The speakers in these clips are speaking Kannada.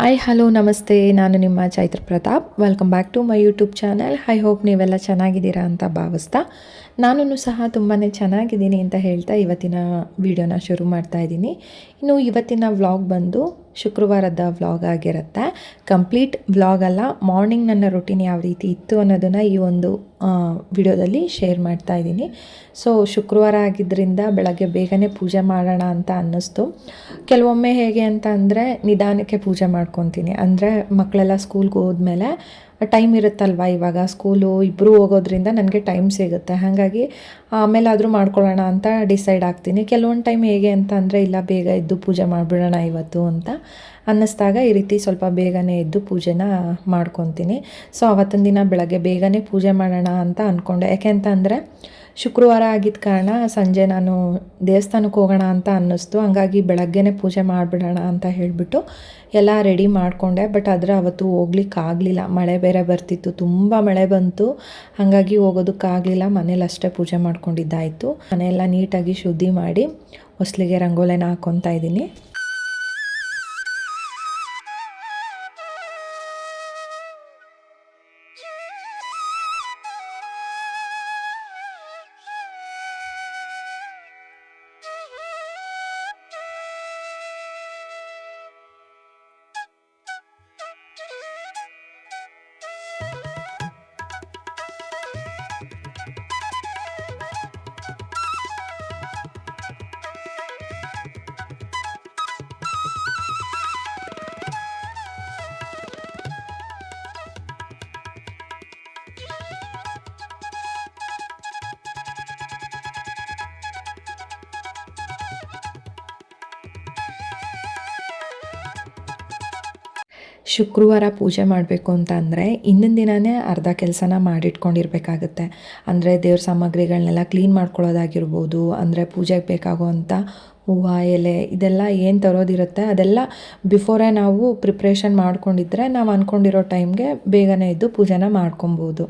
ಹಾಯ್ ಹಲೋ ನಮಸ್ತೆ, ನಾನು ನಿಮ್ಮ Chaitra Pratap. Welcome back to my YouTube channel. I hope ನೀವೆಲ್ಲ ಚೆನ್ನಾಗಿದ್ದೀರಾ ಅಂತ ಭಾವಿಸ್ತಾ ನಾನು ಸಹ ತುಂಬಾ ಚೆನ್ನಾಗಿದ್ದೀನಿ ಅಂತ ಹೇಳ್ತಾ ಇವತ್ತಿನ ವಿಡಿಯೋನ ಶುರು ಮಾಡ್ತಾ ಇದ್ದೀನಿ. ಇನ್ನು ಇವತ್ತಿನ ವ್ಲಾಗ್ ಬಂದು ಶುಕ್ರವಾರದ ವ್ಲಾಗ್ ಆಗಿರುತ್ತೆ. ಕಂಪ್ಲೀಟ್ ವ್ಲಾಗ್ ಅಲ್ಲ, ಮಾರ್ನಿಂಗ್ ನನ್ನ ರೊಟೀನ್ ಯಾವ ರೀತಿ ಇತ್ತು ಅನ್ನೋದನ್ನು ಈ ಒಂದು ವಿಡಿಯೋದಲ್ಲಿ ಶೇರ್ ಮಾಡ್ತಾ ಇದ್ದೀನಿ. ಸೊ ಶುಕ್ರವಾರ ಆಗಿದ್ದರಿಂದ ಬೆಳಗ್ಗೆ ಬೇಗನೆ ಪೂಜೆ ಮಾಡೋಣ ಅಂತ ಅನ್ನಿಸ್ತು. ಕೆಲವೊಮ್ಮೆ ಹೇಗೆ ಅಂತ ಅಂದರೆ ನಿಧಾನಕ್ಕೆ ಪೂಜೆ ಮಾಡ್ಕೊತೀನಿ. ಅಂದರೆ ಮಕ್ಕಳೆಲ್ಲ ಸ್ಕೂಲ್ಗೆ ಹೋದ್ಮೇಲೆ ಟೈಮ್ ಇರುತ್ತಲ್ವ, ಇವಾಗ ಸ್ಕೂಲು ಇಬ್ಬರು ಹೋಗೋದ್ರಿಂದ ನನಗೆ ಟೈಮ್ ಸಿಗುತ್ತೆ. ಹಾಗಾಗಿ ಆಮೇಲಾದರೂ ಮಾಡ್ಕೊಳ್ಳೋಣ ಅಂತ ಡಿಸೈಡ್ ಆಗ್ತೀನಿ. ಕೆಲವೊಂದು ಟೈಮ್ ಹೇಗೆ ಅಂತ ಅಂದರೆ ಇಲ್ಲ, ಬೇಗ ಎದ್ದು ಪೂಜೆ ಮಾಡಿಬಿಡೋಣ ಇವತ್ತು ಅಂತ ಅನ್ನಿಸ್ದಾಗ ಈ ರೀತಿ ಸ್ವಲ್ಪ ಬೇಗನೆ ಎದ್ದು ಪೂಜೆನ ಮಾಡ್ಕೊತೀನಿ. ಸೊ ಆವತ್ತಿನ ದಿನ ಬೆಳಗ್ಗೆ ಬೇಗನೆ ಪೂಜೆ ಮಾಡೋಣ ಅಂತ ಅಂದ್ಕೊಂಡೆ. ಯಾಕೆ ಅಂತ ಅಂದರೆ ಶುಕ್ರವಾರ ಆಗಿದ್ದ ಕಾರಣ ಸಂಜೆ ನಾನು ದೇವಸ್ಥಾನಕ್ಕೆ ಹೋಗೋಣ ಅಂತ ಅನ್ನಿಸ್ತು. ಹಂಗಾಗಿ ಬೆಳಗ್ಗೆನೇ ಪೂಜೆ ಮಾಡಿಬಿಡೋಣ ಅಂತ ಹೇಳಿಬಿಟ್ಟು ಎಲ್ಲ ರೆಡಿ ಮಾಡಿಕೊಂಡೆ. ಬಟ್ ಆದರೆ ಅವತ್ತು ಹೋಗ್ಲಿಕ್ಕಾಗಲಿಲ್ಲ, ಮಳೆ ಬೇರೆ ಬರ್ತಿತ್ತು, ತುಂಬ ಮಳೆ ಬಂತು. ಹಾಗಾಗಿ ಹೋಗೋದಕ್ಕಾಗಲಿಲ್ಲ. ಮನೇಲಿ ಅಷ್ಟೇ ಪೂಜೆ ಮಾಡ್ಕೊಂಡಿದ್ದಾಯಿತು. ಮನೆಯೆಲ್ಲ ನೀಟಾಗಿ ಶುದ್ಧಿ ಮಾಡಿ ಹೊಸ್ಲಿಗೆ ರಂಗೋಲಿನ ಹಾಕ್ಕೊತಾ ಇದ್ದೀನಿ. ಶುಕ್ರವಾರ ಪೂಜೆ ಮಾಡಬೇಕು ಅಂತ ಅಂದರೆ ಹಿಂದಿನ ದಿನವೇ ಅರ್ಧ ಕೆಲಸನ ಮಾಡಿಟ್ಕೊಂಡಿರ್ಬೇಕಾಗತ್ತೆ. ಅಂದರೆ ದೇವ್ರ ಸಾಮಗ್ರಿಗಳನ್ನೆಲ್ಲ ಕ್ಲೀನ್ ಮಾಡ್ಕೊಳ್ಳೋದಾಗಿರ್ಬೋದು, ಅಂದರೆ ಪೂಜೆಗೆ ಬೇಕಾಗುವಂಥ ಹೂವು, ಎಲೆ ಇದೆಲ್ಲ ಏನು ತರೋದಿರುತ್ತೆ ಅದೆಲ್ಲ ಬಿಫೋರೇ ನಾವು ಪ್ರಿಪ್ರೇಷನ್ ಮಾಡ್ಕೊಂಡಿದ್ರೆ ನಾವು ಅಂದ್ಕೊಂಡಿರೋ ಟೈಮ್ಗೆ ಬೇಗನೆ ಎದ್ದು ಪೂಜೆನ ಮಾಡ್ಕೊಬೋದು.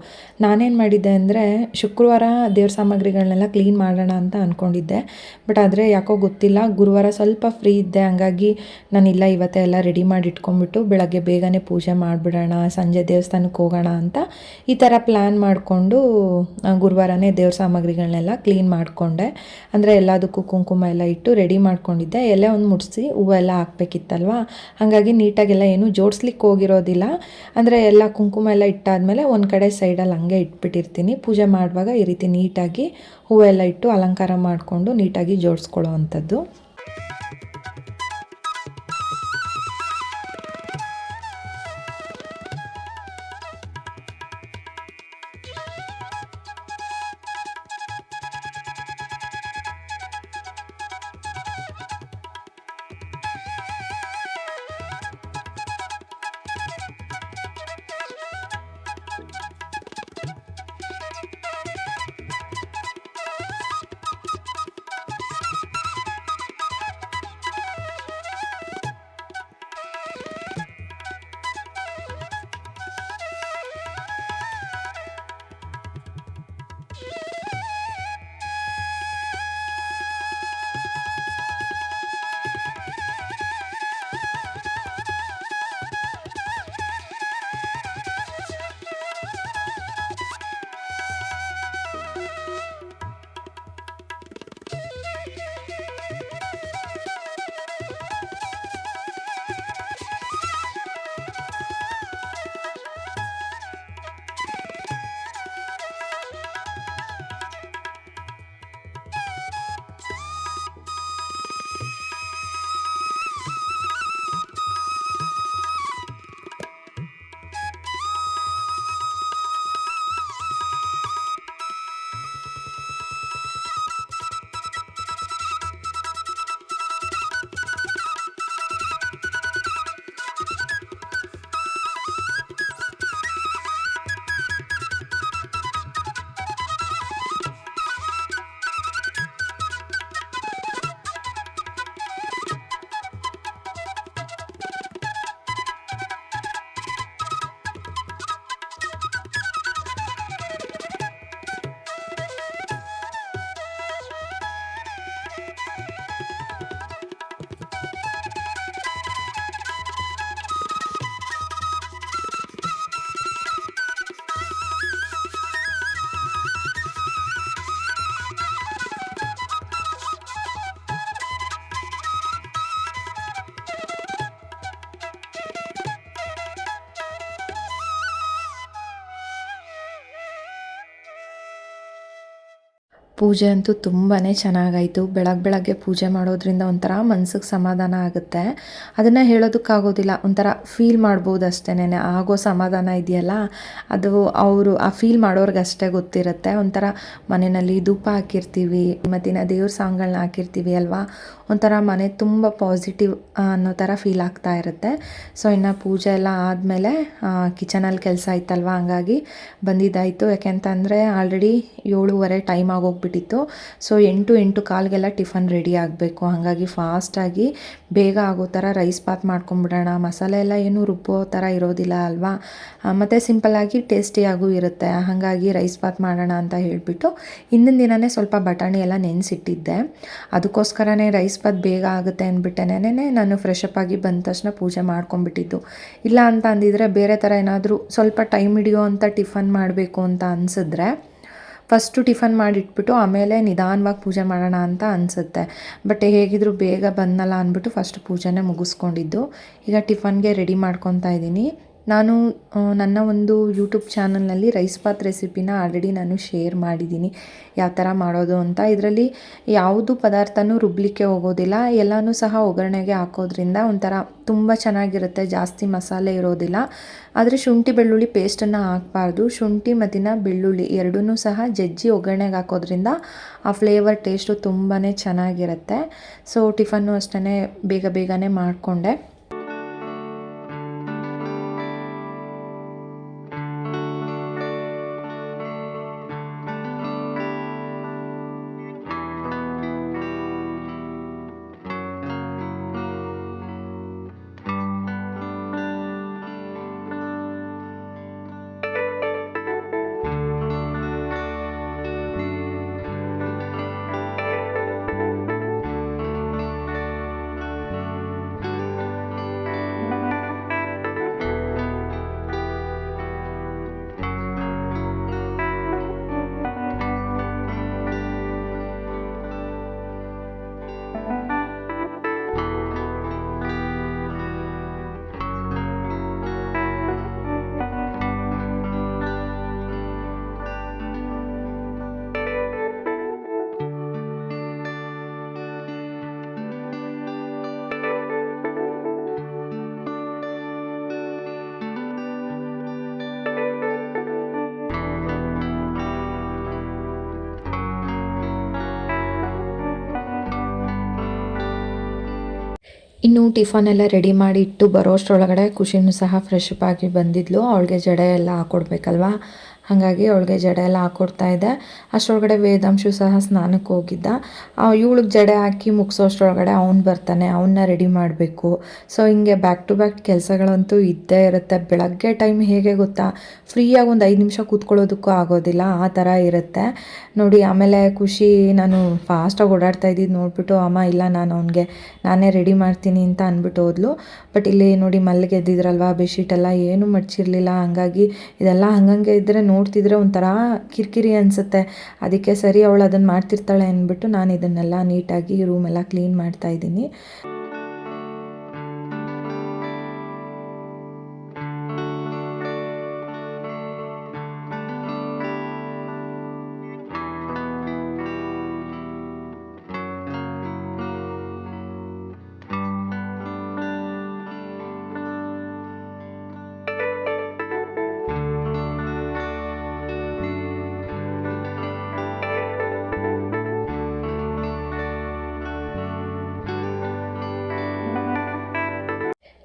ನಾನೇನು ಮಾಡಿದ್ದೆ ಅಂದರೆ ಶುಕ್ರವಾರ ದೇವ್ರ ಸಾಮಗ್ರಿಗಳನ್ನೆಲ್ಲ ಕ್ಲೀನ್ ಮಾಡೋಣ ಅಂತ ಅಂದ್ಕೊಂಡಿದ್ದೆ. ಬಟ್ ಆದರೆ ಯಾಕೋ ಗೊತ್ತಿಲ್ಲ, ಗುರುವಾರ ಸ್ವಲ್ಪ ಫ್ರೀ ಇದ್ದೆ. ಹಂಗಾಗಿ ನಾನಿಲ್ಲ ಇವತ್ತೇ ಎಲ್ಲ ರೆಡಿ ಮಾಡಿ ಇಟ್ಕೊಂಡ್ಬಿಟ್ಟು ಬೆಳಗ್ಗೆ ಬೇಗನೆ ಪೂಜೆ ಮಾಡಿಬಿಡೋಣ, ಸಂಜೆ ದೇವಸ್ಥಾನಕ್ಕೆ ಹೋಗೋಣ ಅಂತ ಈ ಥರ ಪ್ಲ್ಯಾನ್ ಮಾಡಿಕೊಂಡು ಗುರುವಾರನೇ ದೇವ್ರ ಸಾಮಗ್ರಿಗಳನ್ನೆಲ್ಲ ಕ್ಲೀನ್ ಮಾಡಿಕೊಂಡೆ. ಅಂದರೆ ಎಲ್ಲದಕ್ಕೂ ಕುಂಕುಮ ಎಲ್ಲ ಇಟ್ಟು ರೆಡಿ ಮಾಡ್ಕೊಂಡಿದ್ದೆ. ಎಲೆ ಒಂದು ಮುಡಿಸಿ ಹೂವೆಲ್ಲ ಹಾಕ್ಬೇಕಿತ್ತಲ್ವ, ಹಾಗಾಗಿ ನೀಟಾಗೆಲ್ಲ ಏನು ಜೋಡಿಸ್ಲಿಕ್ಕೆ ಹೋಗಿರೋದಿಲ್ಲ. ಅಂದರೆ ಎಲ್ಲ ಕುಂಕುಮ ಎಲ್ಲ ಇಟ್ಟಾದಮೇಲೆ ಒಂದು ಕಡೆ ಸೈಡಲ್ಲಿ ಹಂಗೆ ಇಟ್ಬಿಟ್ಟಿರ್ತೀನಿ. ಪೂಜೆ ಮಾಡುವಾಗ ಈ ರೀತಿ ನೀಟಾಗಿ ಹೂವೆಲ್ಲ ಇಟ್ಟು ಅಲಂಕಾರ ಮಾಡಿಕೊಂಡು ನೀಟಾಗಿ ಜೋಡಿಸ್ಕೊಳ್ಳೋ ಅಂಥದ್ದು. ಪೂಜೆ ಅಂತೂ ತುಂಬಾ ಚೆನ್ನಾಗಾಯಿತು. ಬೆಳಗ್ಗೆ ಪೂಜೆ ಮಾಡೋದ್ರಿಂದ ಒಂಥರ ಮನ್ಸಿಗೆ ಸಮಾಧಾನ ಆಗುತ್ತೆ. ಅದನ್ನು ಹೇಳೋದಕ್ಕಾಗೋದಿಲ್ಲ, ಒಂಥರ ಫೀಲ್ ಮಾಡ್ಬೋದು ಅಷ್ಟೇನೆ. ಆಗೋ ಸಮಾಧಾನ ಇದೆಯಲ್ಲ, ಅದು ಅವರು ಆ ಫೀಲ್ ಮಾಡೋರ್ಗಷ್ಟೇ ಗೊತ್ತಿರುತ್ತೆ. ಒಂಥರ ಮನೆಯಲ್ಲಿ ಧೂಪ ಹಾಕಿರ್ತೀವಿ, ಮತ್ತಿನ ದೇವ್ರ ಸಾಂಗ್ಗಳನ್ನ ಹಾಕಿರ್ತೀವಿ ಅಲ್ವಾ, ಒಂಥರ ಮನೆ ತುಂಬ ಪಾಸಿಟಿವ್ ಅನ್ನೋ ಥರ ಫೀಲ್ ಆಗ್ತಾ ಇರುತ್ತೆ. ಸೊ ಇನ್ನು ಪೂಜೆ ಎಲ್ಲ ಆದಮೇಲೆ ಕಿಚನಲ್ಲಿ ಕೆಲಸ ಇತ್ತಲ್ವ, ಹಂಗಾಗಿ ಬಂದಿದ್ದಾಯಿತು. ಯಾಕೆಂತಂದರೆ ಆಲ್ರೆಡಿ 7:30 ಟೈಮ್ ಆಗೋಗ್ಬಿಟ್ಟಿತ್ತು. ಸೊ 8 ಕಾಲ್ಗೆಲ್ಲ ಟಿಫನ್ ರೆಡಿ ಆಗಬೇಕು. ಹಾಗಾಗಿ ಫಾಸ್ಟಾಗಿ ಬೇಗ ಆಗೋ ಥರ ರೈಸ್ ಬಾತ್ ಮಾಡ್ಕೊಂಬಿಡೋಣ. ಮಸಾಲೆ ಎಲ್ಲ ಏನು ರುಬ್ಬೋ ಥರ ಇರೋದಿಲ್ಲ ಅಲ್ವಾ, ಮತ್ತು ಸಿಂಪಲ್ಲಾಗಿ ಟೇಸ್ಟಿಯಾಗೂ ಇರುತ್ತೆ. ಹಾಗಾಗಿ ರೈಸ್ ಬಾತ್ ಮಾಡೋಣ ಅಂತ ಹೇಳಿಬಿಟ್ಟು ಹಿಂದಿನ ದಿನವೇ ಸ್ವಲ್ಪ ಬಟಾಣಿ ಎಲ್ಲ ನೆನೆಸಿಟ್ಟಿದ್ದೆ. ಅದಕ್ಕೋಸ್ಕರನೇ ರೈಸ್ ಬಾತ್ ಬೇಗ ಆಗುತ್ತೆ ಅಂದ್ಬಿಟ್ಟೇನೆ ನಾನು ಫ್ರೆಶ್ ಅಪ್ ಆಗಿ ಬಂದ ತಕ್ಷಣ ಪೂಜೆ ಮಾಡ್ಕೊಂಬಿಟ್ಟಿದ್ದು. ಇಲ್ಲ ಅಂತ ಅಂದಿದ್ರೆ ಬೇರೆ ಥರ ಏನಾದರೂ ಸ್ವಲ್ಪ ಟೈಮ್ ಹಿಡಿಯೋ ಅಂತ ಟಿಫನ್ ಮಾಡಬೇಕು ಅಂತ ಅನಿಸಿದ್ರೆ ಫಸ್ಟು ಟಿಫನ್ ಮಾಡಿಟ್ಬಿಟ್ಟು ಆಮೇಲೆ ನಿಧಾನವಾಗಿ ಪೂಜೆ ಮಾಡೋಣ ಅಂತ ಅನಿಸುತ್ತೆ. ಬಟ್ ಹೇಗಿದ್ರು ಬೇಗ ಬಂದಲ್ಲ ಅಂದ್ಬಿಟ್ಟು ಫಸ್ಟ್ ಪೂಜೆನೇ ಮುಗಿಸ್ಕೊಂಡಿದ್ದು. ಈಗ ಟಿಫನ್ಗೆ ರೆಡಿ ಮಾಡ್ಕೊತಾ ಇದ್ದೀನಿ. ನಾನು ನನ್ನ ಒಂದು ಯೂಟ್ಯೂಬ್ ಚಾನಲ್ನಲ್ಲಿ ರೈಸ್ ಬಾತ್ ರೆಸಿಪಿನ ಆಲ್ರೆಡಿ ನಾನು ಶೇರ್ ಮಾಡಿದ್ದೀನಿ, ಯಾವ ಥರ ಮಾಡೋದು ಅಂತ. ಇದರಲ್ಲಿ ಯಾವುದು ಪದಾರ್ಥನೂ ರುಬ್ಬಲಿಕ್ಕೆ ಹೋಗೋದಿಲ್ಲ, ಎಲ್ಲನೂ ಸಹ ಒಗ್ಗರಣೆಗೆ ಹಾಕೋದ್ರಿಂದ ಒಂಥರ ತುಂಬ ಚೆನ್ನಾಗಿರುತ್ತೆ. ಜಾಸ್ತಿ ಮಸಾಲೆ ಇರೋದಿಲ್ಲ. ಆದರೆ ಶುಂಠಿ ಬೆಳ್ಳುಳ್ಳಿ ಪೇಸ್ಟನ್ನು ಹಾಕಬಾರ್ದು. ಶುಂಠಿ ಮತ್ತು ಬೆಳ್ಳುಳ್ಳಿ ಎರಡನ್ನೂ ಸಹ ಜಜ್ಜಿ ಒಗ್ಗರಣೆಗೆ ಹಾಕೋದ್ರಿಂದ ಆ ಫ್ಲೇವರ್ ಟೇಸ್ಟು ತುಂಬಾ ಚೆನ್ನಾಗಿರುತ್ತೆ. ಸೊ ಟಿಫನ್ನು ಅಷ್ಟೇ ಬೇಗನೆ ಮಾಡಿಕೊಂಡೆ. ಇನ್ನು ಟಿಫನ್ ಎಲ್ಲ ರೆಡಿ ಮಾಡಿ ಇಟ್ಟು ಬರೋ ಅಷ್ಟರೊಳಗಡೆ ಖುಷಿನೂ ಸಹ ಫ್ರೆಶ್ ಅಪ್ ಆಗಿ ಬಂದಿದ್ಲು. ಅವಳಿಗೆ ಜಡೆ ಎಲ್ಲ ಹಾಕ್ಕೊಡ್ಬೇಕಲ್ವ, ಹಾಗಾಗಿ ಅವಳಿಗೆ ಜಡೆ ಎಲ್ಲ ಹಾಕ್ಕೊಡ್ತಾ ಇದ್ದೆ. ಅಷ್ಟರೊಳಗಡೆ ವೇದಾಂಶು ಸಹ ಸ್ನಾನಕ್ಕೆ ಹೋಗಿದ್ದ. ಇವಳಿಗೆ ಜಡೆ ಹಾಕಿ ಮುಗಿಸೋ ಅಷ್ಟರೊಳಗಡೆ ಅವ್ನು ಬರ್ತಾನೆ, ಅವನ್ನ ರೆಡಿ ಮಾಡಬೇಕು. ಸೊ ಹಿಂಗೆ ಬ್ಯಾಕ್ ಟು ಬ್ಯಾಕ್ ಕೆಲಸಗಳಂತೂ ಇದ್ದೇ ಇರುತ್ತೆ. ಬೆಳಗ್ಗೆ ಟೈಮ್ ಹೇಗೆ ಗೊತ್ತಾ, ಫ್ರೀಯಾಗಿ ಒಂದು 5 ನಿಮಿಷ ಕೂತ್ಕೊಳ್ಳೋದಕ್ಕೂ ಆಗೋದಿಲ್ಲ, ಆ ಥರ ಇರುತ್ತೆ ನೋಡಿ. ಆಮೇಲೆ ಖುಷಿ ನಾನು ಫಾಸ್ಟಾಗಿ ಓಡಾಡ್ತಾ ಇದ್ದಿದ್ದು ನೋಡಿಬಿಟ್ಟು ಅಮ್ಮ ಇಲ್ಲ ನಾನು ಅವನಿಗೆ ನಾನೇ ರೆಡಿ ಮಾಡ್ತೀನಿ ಅಂತ ಅಂದ್ಬಿಟ್ಟು ಹೋದ್ಲು. ಬಟ್ ಇಲ್ಲಿ ನೋಡಿ ಮಲ್ಲಿಗೆ ಎದ್ದಿದ್ರಲ್ವ, ಬೆಡ್ಶೀಟೆಲ್ಲ ಏನೂ ಮಡ್ಚಿರಲಿಲ್ಲ. ಹಂಗಾಗಿ ಇದೆಲ್ಲ ಹಂಗಂಗೆ ಇದ್ದರೆ ನೋಡ್ತಿದ್ರೆ ಒಂಥರ ಕಿರಿಕಿರಿ ಅನಿಸುತ್ತೆ. ಅದಕ್ಕೆ ಸರಿ ಅವಳು ಅದನ್ನು ಮಾಡ್ತಿರ್ತಾಳೆ ಅಂದ್ಬಿಟ್ಟು ನಾನು ಇದನ್ನೆಲ್ಲ ನೀಟಾಗಿ ರೂಮೆಲ್ಲ ಕ್ಲೀನ್ ಮಾಡ್ತಾ ಇದ್ದೀನಿ.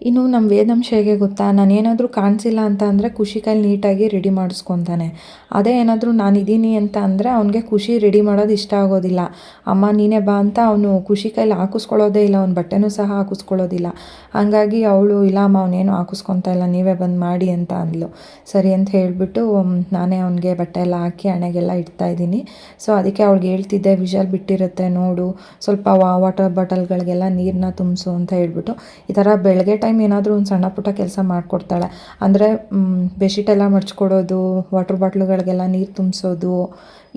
ಇನ್ನು ನಮ್ಮ ವೇದಾಂಶ ಹೇಗೆ ಗೊತ್ತಾ, ನಾನೇನಾದರೂ ಕಾಣಿಸಿಲ್ಲ ಅಂತ ಅಂದರೆ ಖುಷಿ ಕೈಲಿ ನೀಟಾಗಿ ರೆಡಿ ಮಾಡಿಸ್ಕೊತಾನೆ. ಅದೇ ಏನಾದರೂ ನಾನಿದ್ದೀನಿ ಅಂತ ಅಂದರೆ ಅವನಿಗೆ ಖುಷಿ ರೆಡಿ ಮಾಡೋದು ಇಷ್ಟ ಆಗೋದಿಲ್ಲ. ಅಮ್ಮ ನೀನೇ ಬಾ ಅಂತ ಅವನು ಖುಷಿ ಕೈಲಿ ಹಾಕಿಸ್ಕೊಳ್ಳೋದೇ ಇಲ್ಲ, ಅವ್ನ ಬಟ್ಟೆನೂ ಸಹ ಹಾಕಿಸ್ಕೊಳ್ಳೋದಿಲ್ಲ. ಹಾಗಾಗಿ ಅವಳು ಇಲ್ಲ ಅಮ್ಮ ಅವನೇನು ಹಾಕಿಸ್ಕೊತಾ ಇಲ್ಲ, ನೀವೇ ಬಂದು ಮಾಡಿ ಅಂತ ಅಂದ್ಲು. ಸರಿ ಅಂತ ಹೇಳಿಬಿಟ್ಟು ನಾನೇ ಅವನಿಗೆ ಬಟ್ಟೆ ಎಲ್ಲ ಹಾಕಿ ಹಣೆಗೆಲ್ಲ ಇಡ್ತಾಯಿದ್ದೀನಿ. ಸೊ ಅದಕ್ಕೆ ಅವ್ಳಿಗೆ ಹೇಳ್ತಿದ್ದೆ, ವಿಷಲ್ ಬಿಟ್ಟಿರುತ್ತೆ ನೋಡು, ಸ್ವಲ್ಪ ವಾಟರ್ ಬಾಟಲ್ಗಳಿಗೆಲ್ಲ ನೀರನ್ನ ತುಂಬಿಸು ಅಂತ ಹೇಳ್ಬಿಟ್ಟು. ಈ ಥರ ಬೆಳಗ್ಗೆ ಟೈಮ್ ಏನಾದರೂ ಒಂದು ಸಣ್ಣ ಪುಟ್ಟ ಕೆಲಸ ಮಾಡಿಕೊಡ್ತಾಳೆ. ಅಂದರೆ ಬೆಡ್ಶೀಟೆಲ್ಲ ಮಡ್ಚ್ಕೊಡೋದು, ವಾಟರ್ ಬಾಟ್ಲುಗಳಿಗೆಲ್ಲ ನೀರು ತುಂಬಿಸೋದು,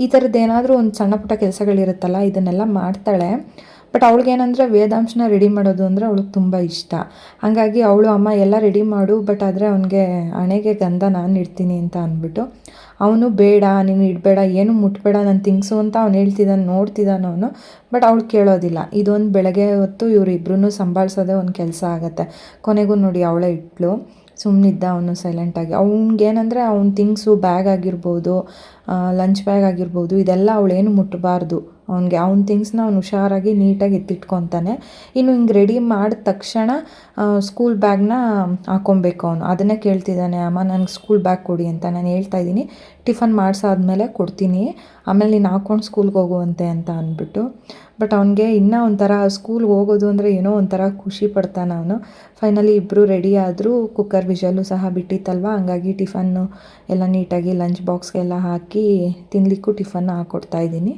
ಈ ಥರದ್ದು ಏನಾದರೂ ಒಂದು ಸಣ್ಣ ಪುಟ್ಟ ಕೆಲಸಗಳಿರುತ್ತಲ್ಲ, ಇದನ್ನೆಲ್ಲ ಮಾಡ್ತಾಳೆ. ಬಟ್ ಅವಳಿಗೇನಂದರೆ ವೇದಾಂಶನ ರೆಡಿ ಮಾಡೋದು ಅಂದರೆ ಅವಳಿಗೆ ತುಂಬ ಇಷ್ಟ. ಹಾಗಾಗಿ ಅವಳು ಅಮ್ಮ ಎಲ್ಲ ರೆಡಿ ಮಾಡು, ಬಟ್ ಆದರೆ ಅವನಿಗೆ ಹಣೆಗೆ ಗಂಧ ನಾನು ಇಡ್ತೀನಿ ಅಂತ ಅಂದ್ಬಿಟ್ಟು ಅವನು ಬೇಡ ನೀನು ಇಡಬೇಡ ಏನು ಮುಟ್ಬೇಡ ನನ್ನ ಥಿಂಗ್ಸು ಅಂತ ಅವ್ನು ಹೇಳ್ತಿದ್ದಾನೆ, ನೋಡ್ತಿದ್ದಾನೆ ಅವನು. ಬಟ್ ಅವ್ಳು ಕೇಳೋದಿಲ್ಲ. ಇದೊಂದು ಬೆಳಗ್ಗೆ ಹೊತ್ತು ಇವರಿಬ್ರು ಸಂಭಾಳಿಸೋದೇ ಒಂದು ಕೆಲಸ ಆಗುತ್ತೆ. ಕೊನೆಗೂ ನೋಡಿ ಅವಳೇ ಇಟ್ಲು. ಸುಮ್ಮನಿದ್ದ ಅವನು ಸೈಲೆಂಟಾಗಿ. ಅವ್ನಿಗೇನಂದರೆ ಅವ್ನ ಥಿಂಗ್ಸು ಬ್ಯಾಗ್ ಆಗಿರ್ಬೋದು, ಲಂಚ್ ಬ್ಯಾಗ್ ಆಗಿರ್ಬೋದು, ಇದೆಲ್ಲ ಅವಳೇನು ಮುಟ್ಟಬಾರ್ದು. ಅವ್ನ ಥಿಂಗ್ಸ್ನ ಅವ್ನು ಹುಷಾರಾಗಿ ನೀಟಾಗಿ ಎತ್ತಿಟ್ಕೊತಾನೆ. ಇನ್ನು ಹಿಂಗೆ ರೆಡಿ ಮಾಡಿದ ತಕ್ಷಣ ಸ್ಕೂಲ್ ಬ್ಯಾಗ್ನ ಹಾಕ್ಕೊಬೇಕು ಅವನು. ಅದನ್ನೇ ಕೇಳ್ತಿದ್ದಾನೆ, ಅಮ್ಮ ನನಗೆ ಸ್ಕೂಲ್ ಬ್ಯಾಗ್ ಕೊಡಿ ಅಂತ. ನಾನು ಹೇಳ್ತಾ ಇದ್ದೀನಿ ಟಿಫನ್ ಮಾಡಿಸಾದ್ಮೇಲೆ ಕೊಡ್ತೀನಿ, ಆಮೇಲೆ ನೀನು ಹಾಕ್ಕೊಂಡು ಸ್ಕೂಲ್ಗೆ ಹೋಗುವಂತೆ ಅಂತ ಅಂದ್ಬಿಟ್ಟು. ಬಟ್ ಅವನಿಗೆ ಇನ್ನೂ ಒಂಥರ ಸ್ಕೂಲ್ಗೆ ಹೋಗೋದು ಅಂದರೆ ಏನೋ ಒಂಥರ ಖುಷಿ ಪಡ್ತಾನೆ ಅವನು. ಫೈನಲಿ ಇಬ್ಬರು ರೆಡಿ ಆದರೂ, ಕುಕ್ಕರ್ ವಿಷಲು ಸಹ ಬಿಟ್ಟಿತ್ತಲ್ವ, ಹಂಗಾಗಿ ಟಿಫನ್ನು ಎಲ್ಲ ನೀಟಾಗಿ ಲಂಚ್ ಬಾಕ್ಸ್ಗೆಲ್ಲ ಹಾಕಿ ತಿನ್ನಲಿಕ್ಕೂ ಟಿಫನ್ನ ಹಾಕ್ಕೊಡ್ತಾಯಿದ್ದೀನಿ.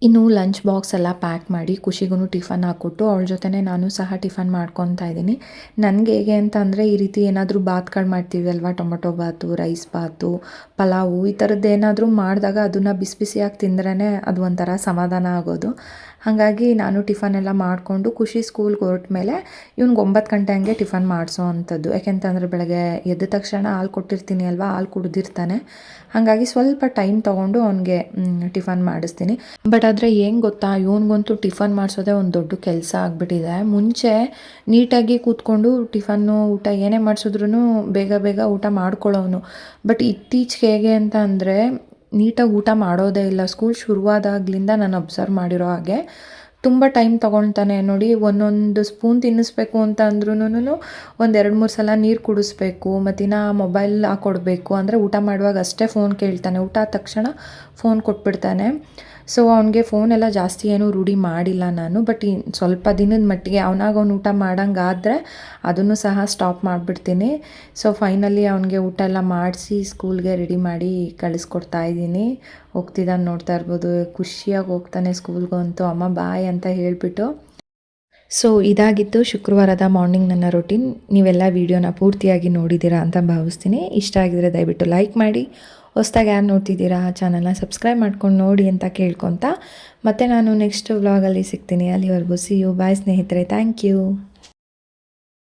ಇನ್ನು ಲಂಚ್ ಬಾಕ್ಸ್ ಎಲ್ಲ ಪ್ಯಾಕ್ ಮಾಡಿ ಖುಷಿಗೂ ಟಿಫನ್ ಹಾಕ್ಕೊಟ್ಟು ಅವಳ ಜೊತೆನೇ ನಾನು ಸಹ ಟಿಫನ್ ಮಾಡ್ಕೊತಾ ಇದ್ದೀನಿ. ನನಗೆ ಹೇಗೆ ಅಂತ ಅಂದರೆ, ಈ ರೀತಿ ಏನಾದರೂ ಬಾತ್ಗಳು ಮಾಡ್ತೀವಿ ಅಲ್ವಾ, ಟೊಮೊಟೊ ಬಾತು, ರೈಸ್ ಬಾತು, ಪಲಾವು, ಈ ಥರದ್ದು ಏನಾದರೂ ಮಾಡಿದಾಗ ಅದನ್ನು ಬಿಸಿ ಬಿಸಿಯಾಗಿ ತಿಂದ್ರೇ ಅದು ಒಂಥರ ಸಮಾಧಾನ ಆಗೋದು. ಹಾಗಾಗಿ ನಾನು ಟಿಫನ್ ಎಲ್ಲ ಮಾಡಿಕೊಂಡು ಖುಷಿ ಸ್ಕೂಲ್ಗೆ ಹೊರಟ ಮೇಲೆ ಇವ್ನಿಗೆ 9 ಗಂಟೆ ಹಂಗೆ ಟಿಫನ್ ಮಾಡಿಸೋ ಅಂಥದ್ದು. ಯಾಕೆಂತಂದರೆ ಬೆಳಗ್ಗೆ ಎದ್ದ ತಕ್ಷಣ ಹಾಲು ಕೊಟ್ಟಿರ್ತೀನಿ ಅಲ್ವಾ, ಹಾಲು ಕುಡಿದಿರ್ತಾನೆ. ಹಾಗಾಗಿ ಸ್ವಲ್ಪ ಟೈಮ್ ತೊಗೊಂಡು ಅವನಿಗೆ ಟಿಫನ್ ಮಾಡಿಸ್ತೀನಿ. ಬಟ್ ಆದರೆ ಏನು ಗೊತ್ತಾ, ಇವನಿಗಂತೂ ಟಿಫನ್ ಮಾಡಿಸೋದೇ ಒಂದು ದೊಡ್ಡ ಕೆಲಸ ಆಗಿಬಿಟ್ಟಿದೆ. ಮುಂಚೆ ನೀಟಾಗಿ ಕೂತ್ಕೊಂಡು ಟಿಫನ್ನು, ಊಟ ಏನೇ ಮಾಡಿಸಿದ್ರೂ ಬೇಗ ಬೇಗ ಊಟ ಮಾಡ್ಕೊಳ್ಳೋನು. ಬಟ್ ಇತ್ತೀಚೆಗೆ ಹೇಗೆ ಅಂತ ಅಂದರೆ, ನೀಟಾಗಿ ಊಟ ಮಾಡೋದೇ ಇಲ್ಲ. ಸ್ಕೂಲ್ ಶುರುವಾದಾಗಲಿಂದ ನಾನು ಅಬ್ಸರ್ವ್ ಮಾಡಿರೋ ಹಾಗೆ ತುಂಬ ಟೈಮ್ ತೊಗೊಳ್ತಾನೆ. ನೋಡಿ, ಒಂದೊಂದು ಸ್ಪೂನ್ ತಿನ್ನಿಸ್ಬೇಕು ಅಂತ ಅಂದ್ರೂ ಒಂದು 2-3 ಸಲ ನೀರು ಕುಡಿಸ್ಬೇಕು, ಮತ್ತಿನ ಮೊಬೈಲ್ ಹಾಕ್ಕೊಡ್ಬೇಕು. ಅಂದರೆ ಊಟ ಮಾಡುವಾಗ ಅಷ್ಟೇ ಫೋನ್ ಕೇಳ್ತಾನೆ, ಊಟ ಆದ ತಕ್ಷಣ ಫೋನ್ ಕೊಟ್ಬಿಡ್ತಾನೆ. ಸೊ ಅವನಿಗೆ ಫೋನೆಲ್ಲ ಜಾಸ್ತಿ ಏನೂ ರೂಢಿ ಮಾಡಿಲ್ಲ ನಾನು. ಬಟ್ ಸ್ವಲ್ಪ ದಿನದ ಮಟ್ಟಿಗೆ ಅವನಾಗ ಊಟ ಮಾಡೋಂಗಾದರೆ ಅದನ್ನು ಸಹ ಸ್ಟಾಪ್ ಮಾಡಿಬಿಡ್ತೀನಿ. ಸೊ ಫೈನಲಿ ಅವನಿಗೆ ಊಟ ಎಲ್ಲ ಮಾಡಿಸಿ ಸ್ಕೂಲ್ಗೆ ರೆಡಿ ಮಾಡಿ ಕಳಿಸ್ಕೊಡ್ತಾ ಇದ್ದೀನಿ. ಹೋಗ್ತಿದ್ದಾನೆ, ನೋಡ್ತಾ ಇರ್ಬೋದು, ಖುಷಿಯಾಗಿ ಹೋಗ್ತಾನೆ ಸ್ಕೂಲ್ಗೂ ಅಂತೂ. ಅಮ್ಮ ಬಾಯ್ ಅಂತ ಹೇಳಿಬಿಟ್ಟು. ಸೊ ಇದಾಗಿತ್ತು ಶುಕ್ರವಾರದ ಮಾರ್ನಿಂಗ್ ನನ್ನ ರೊಟೀನ್. ನೀವೆಲ್ಲ ವೀಡಿಯೋನ ಪೂರ್ತಿಯಾಗಿ ನೋಡಿದ್ದೀರಾ ಅಂತ ಭಾವಿಸ್ತೀನಿ. ಇಷ್ಟ ಆಗಿದರೆ ದಯವಿಟ್ಟು ಲೈಕ್ ಮಾಡಿ. ಹೊಸ್ದಾಗಿ ಯಾರು ನೋಡ್ತಿದ್ದೀರಾ ಚಾನಲ್ನ ಸಬ್ಸ್ಕ್ರೈಬ್ ಮಾಡ್ಕೊಂಡು ನೋಡಿ ಅಂತ ಕೇಳ್ಕೊತ, ಮತ್ತು ನಾನು ನೆಕ್ಸ್ಟ್ ವ್ಲಾಗಲ್ಲಿ ಸಿಗ್ತೀನಿ. ಅಲ್ಲಿವರೆಗೂ ಸಿ ಯು. ಬಾಯ್ ಸ್ನೇಹಿತರೆ, ಥ್ಯಾಂಕ್ ಯು.